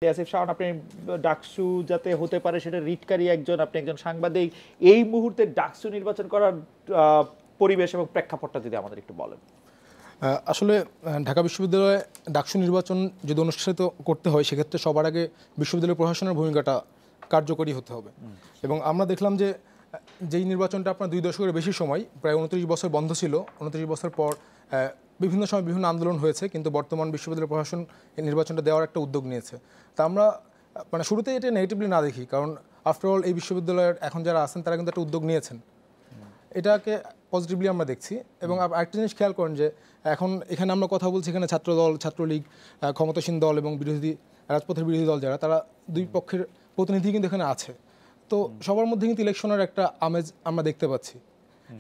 আসিফ শাওন, আপনি ডাকসু যাতে হতে পারে সেটা রিটকারী একজন, আপনি একজন সাংবাদিক, এই মুহূর্তে ডাকসু নির্বাচন করার পরিবেশ এবং প্রেক্ষাপটটা যদি আমাদের একটু বলেন। আসলে ঢাকা বিশ্ববিদ্যালয়ে ডাকসু নির্বাচন যদি অনুষ্ঠিত করতে হয় সেক্ষেত্রে সবার আগে বিশ্ববিদ্যালয় প্রশাসনের ভূমিকাটা কার্যকরী হতে হবে। এবং আমরা দেখলাম যে যেই নির্বাচনটা আপনার 2 দশকের বেশি সময়, প্রায় 29 বছর বন্ধ ছিল, 29 বছর পর বিভিন্ন সময় বিভিন্ন আন্দোলন হয়েছে, কিন্তু বর্তমান বিশ্ববিদ্যালয় প্রশাসন এই নির্বাচনটা দেওয়ার একটা উদ্যোগ নিয়েছে। তা আমরা মানে শুরুতে এটা নেগেটিভলি না দেখি, কারণ আফটারঅল এই বিশ্ববিদ্যালয়ের এখন যারা আছেন তারা কিন্তু একটা উদ্যোগ নিয়েছেন, এটাকে পজিটিভলি আমরা দেখছি। এবং আরেকটা জিনিস খেয়াল করেন যে এখন এখানে আমরা কথা বলছি, এখানে ছাত্রদল, ছাত্রলীগ, ক্ষমতাসীন দল এবং বিরোধী রাজপথের বিরোধী দল যারা, তারা দুই পক্ষের প্রতিনিধি কিন্তু এখানে আছে। তো সবার মধ্যে কিন্তু ইলেকশনের একটা আমেজ আমরা দেখতে পাচ্ছি।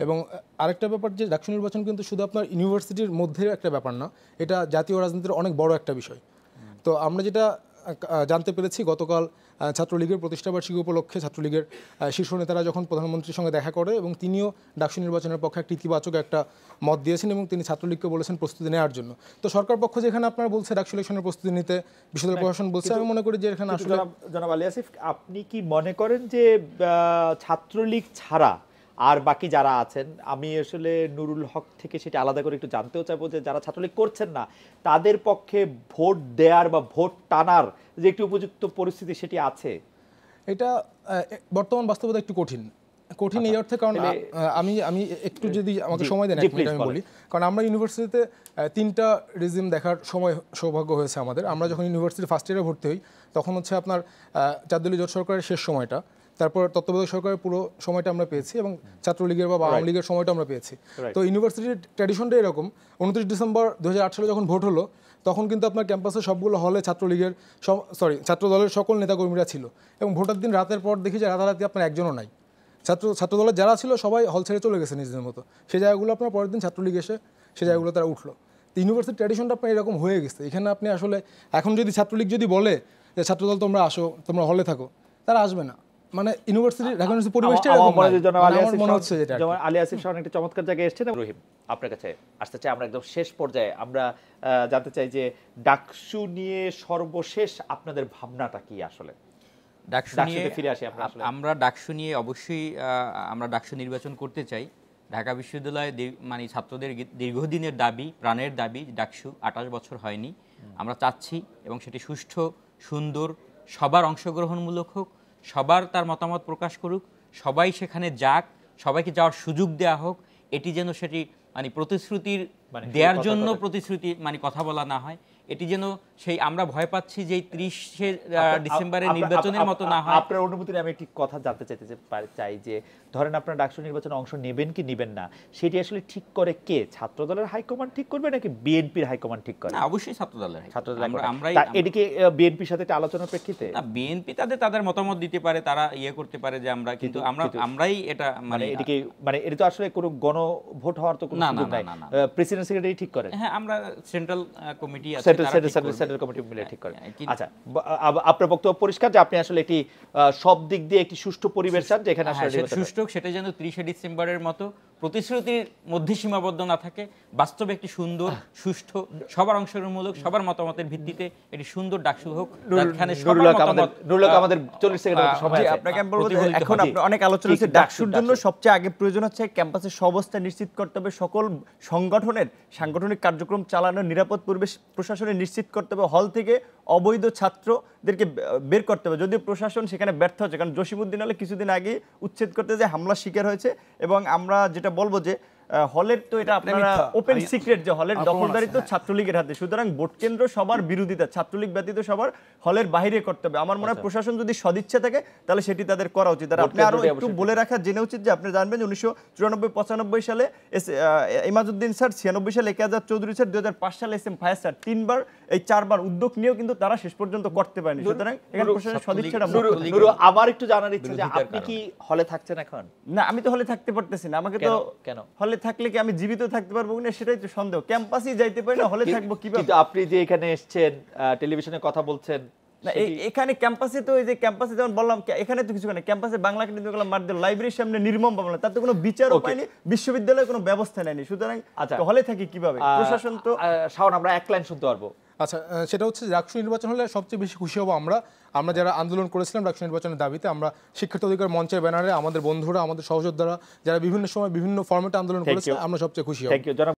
এবং আরেকটা ব্যাপার যে ডাকসু নির্বাচন কিন্তু শুধু আপনার ইউনিভার্সিটির মধ্যে একটা ব্যাপার না, এটা জাতীয় রাজনীতির অনেক বড় একটা বিষয়। তো আমরা যেটা জানতে পেরেছি, গতকাল ছাত্রলীগের প্রতিষ্ঠাবার্ষিকী উপলক্ষে ছাত্রলীগের শীর্ষ নেতারা যখন প্রধানমন্ত্রীর সঙ্গে দেখা করে এবং তিনিও ডাকসু নির্বাচনের পক্ষে একটা ইতিবাচক একটা মত দিয়েছেন এবং তিনি ছাত্রলীগকে বলেছেন প্রস্তুতি নেওয়ার জন্য। তো সরকার পক্ষ যেখানে আপনারা বলছে ডাকসু ইলেকশনের প্রস্তুতি নিতে বিশ্ববিদ্যালয় প্রশাসন বলছে, আমি মনে করি যে এখানে আসলে জনাব আলী আসিফ, আপনি কি মনে করেন যে ছাত্রলীগ ছাড়া আর বাকি যারা আছেন, আমি আসলে নুরুল হক থেকে সেটা আলাদা করে একটু জানতেও চাইবো যে যারা ছাত্রলীগ করছেন না তাদের পক্ষে ভোট দেওয়ার বা ভোট টানার যে একটি উপযুক্ত পরিস্থিতি সেটি আছে? এটা বর্তমান বাস্তবতা একটু কঠিন এই অর্থে, কারণ আমি একটু যদি আমাকে সময় দেন, আমি বলি। কারণ আমরা ইউনিভার্সিটিতে 3টা রেজিম দেখার সৌভাগ্য হয়েছে আমাদের। আমরা যখন ইউনিভার্সিটি ফার্স্ট ইয়ারে ভর্তি হই তখন হচ্ছে আপনার 4 দলীয় জোট সরকারের শেষ সময়টা, তারপর তত্ত্বাবধায়ক সরকারের পুরো সময়টা আমরা পেয়েছি এবং ছাত্রলীগের বা আওয়ামী লীগের সময়টা আমরা পেয়েছি। তো ইউনিভার্সিটির ট্র্যাডিশনটা এরকম, 29 ডিসেম্বর 2008 সালে যখন ভোট হলো তখন কিন্তু আপনার ক্যাম্পাসের সবগুলো হলে ছাত্রদলের সকল নেতাকর্মীরা ছিল এবং ভোটের দিন রাতের পর দেখি যে রাতারাতি আপনার একজনও নাই। ছাত্রদলের যারা ছিল সবাই হল ছেড়ে চলে গেছে নিজেদের মতো। সেই জায়গাগুলো আপনার পরের দিন ছাত্রলীগ এসে সেই জায়গাগুলো তারা উঠলো। তো ইউনিভার্সিটির ট্র্যাডিশনটা আপনার এরকম হয়ে গেছে। এখানে আপনি আসলে এখন যদি ছাত্রলীগ যদি বলে যে ছাত্রদল তোমরা আসো, তোমরা হলে থাকো, তারা আসবে না। মানে ইউনিভার্সিটির পরিবেশটা মনে হচ্ছে যেটা আলী আসিফ শাওন একটা চমৎকার জায়গায় এসেছেন। রহিম, আপনার কাছে আসতে চাই আমরা একদম শেষ পর্যায়ে। আমরা জানতে চাই যে ডাকসু নিয়ে সর্বশেষ আপনাদের ভাবনাটা কি আসলে? আমরা ডাকসু নিয়ে অবশ্যই আমরা ডাকসু নির্বাচন করতে চাই। ঢাকা বিশ্ববিদ্যালয়ে মানে ছাত্রদের দীর্ঘদিনের দাবি, প্রাণের দাবি ডাকসু, 28 বছর হয়নি। আমরা চাচ্ছি এবং সেটি সুষ্ঠু, সুন্দর, সবার অংশগ্রহণমূলক হোক, সবার তার মতামত প্রকাশ করুক, সবাই সেখানে যাক, সবাইকে যাওয়ার সুযোগ দেওয়া হোক। এটি যেন সেটি মানে প্রতিশ্রুতির দেওয়ার জন্য প্রতিশ্রুতি মানে কথা বলা না হয়, এটি যেন সেই আমরা ভয় পাচ্ছি যে 30 ডিসেম্বরের নির্বাচনের মতো না হয়। আপনার অনুমতিতে আমি একটি কথা জানতে চাই যে ধরেন আপনারা ডাকসু নির্বাচনে অংশ নেবেন কি নেবেন না, সেটি আসলে ঠিক করে কে? ছাত্রদলের হাইকমান্ড ঠিক করবে নাকি বিএনপির হাইকমান্ড ঠিক করে? না, অবশ্যই ছাত্রদলের। এদিকে বিএনপির সাথে আলোচনার প্রেক্ষিতে বিএনপি তাদের মতামত দিতে পারে, তারা ইয়ে করতে পারে যে আমরা, কিন্তু আমরাই এটা মানে এদিকে মানে এটা তো আসলে কোনো গণভোট হওয়ার তো কোনো সুযোগ নাই। প্রেসিডেন্ট সেক্রেটারি ঠিক করেন। হ্যাঁ, আমরা সেন্ট্রাল কমিটি আছে, সেন্ট্রাল কমিটি মিলে ঠিক করে। আচ্ছা, আপনার বক্তব্য পরিষ্কার যে আপনি আসলে একটি সব দিক দিয়ে একটি সুষ্ঠু পরিবেশ চান যেখানে আসলে সুষ্ঠু, সেটা যেন 30 ডিসেম্বরের মতো প্রতিশ্রুতির মধ্যে সীমাবদ্ধ না থাকে, বাস্তবে একটি সুন্দর, সুষ্ঠু, সবার অংশগ্রহণমূলক, সবার মতামতের ভিত্তিতে একটি সুন্দর ডাকসু হোক, যেখানে সবার মতামত। আমাদের 40 সেকেন্ড সময় আছে। আপনাকে আমি বলবো, এখন আপনি অনেক আলোচনা হচ্ছে ডাকসুর জন্য সবচেয়ে আগে প্রয়োজন হচ্ছে ক্যাম্পাসের সহাবস্থা নিশ্চিত করতে হবে, সকল সাংগঠনিক কার্যক্রম চালানোর নিরাপদ পরিবেশ প্রশাসনে নিশ্চিত করতে হবে, হল থেকে অবৈধ ছাত্রদেরকে বের করতে হবে। যদিও প্রশাসন সেখানে ব্যর্থ হচ্ছে, কারণ জসিমউদ্দিন আলী কিছুদিন আগে উচ্ছেদ করতে যে হামলার শিকার হয়েছে। এবং আমরা যেটা বলবো যে হলের তো এটা আপনারা ওপেন সিক্রেট যে হলের দখলদারিত্ব ছাত্রলীগের হাতে, সুতরাং ভোট কেন্দ্র সবার বিরোধিতা, ছাত্রলীগ ব্যতীত সবার হলের বাইরে করতে হবে। আমার মনে হয় প্রশাসন যদি সদিচ্ছা থাকে তাহলে সেটি তাদের করা উচিত। আর আপনি আরো একটু বলে রাখা জেনে উচিত যে আপনি জানবেন 1994-95 সালে ইমাজউদ্দিন স্যার, 96 সালে একেজার চৌধুরী স্যার, 2005 সালে এস এম ফায়াজ স্যার, 4বার উদ্যোগ নিয়েও কিন্তু তারা শেষ পর্যন্ত করতে পারেনি। সুতরাং এখানে প্রশাসনের সদিচ্ছাটা। আমার একটু জানার ইচ্ছা যে আপনি কি হলে থাকছেন এখন? না, আমি তো হলে থাকতে পারতেছি না। আমাকে তো কেন হলে থাকলে কি আমি জীবিত থাকতে পারবো না, সেটাই তো সন্দেহ। ক্যাম্পাসেই যাইতে পারি না, হলে থাকবো কিভাবে? কিন্তু আপনি যে এখানে এসেছেন, টেলিভিশনে কথা বলছেন, না এখানে ক্যাম্পাসে তো, এই যে ক্যাম্পাসে যেমন বললাম, এখানে তো কিছু না। ক্যাম্পাসে বাংলা একাডেমি গেলাম, লাইব্রেরির সামনে নির্মম মামলা, তার তো কোনো বিচারও পাইনি, বিশ্ববিদ্যালয়ে কোনো ব্যবস্থা নেয়নি। সুতরাং হলে থাকি কিভাবে? প্রশাসন তো। শাওন, আমরা এক লাইন শুনতে পারবো? আচ্ছা, সেটা হচ্ছে ডাকসু নির্বাচন হলে সবচেয়ে বেশি খুশি হব আমরা যারা আন্দোলন করেছিলাম ডাকসু নির্বাচনের দাবিতে। আমরা শিক্ষার্থী অধিকার মঞ্চের ব্যানারে আমাদের বন্ধুরা, আমাদের সহযোদ্ধারা যারা বিভিন্ন সময় বিভিন্ন ফরম্যাটে আন্দোলন করেছে, আমরা সবচেয়ে খুশি হব। থ্যাংক ইউ জনাব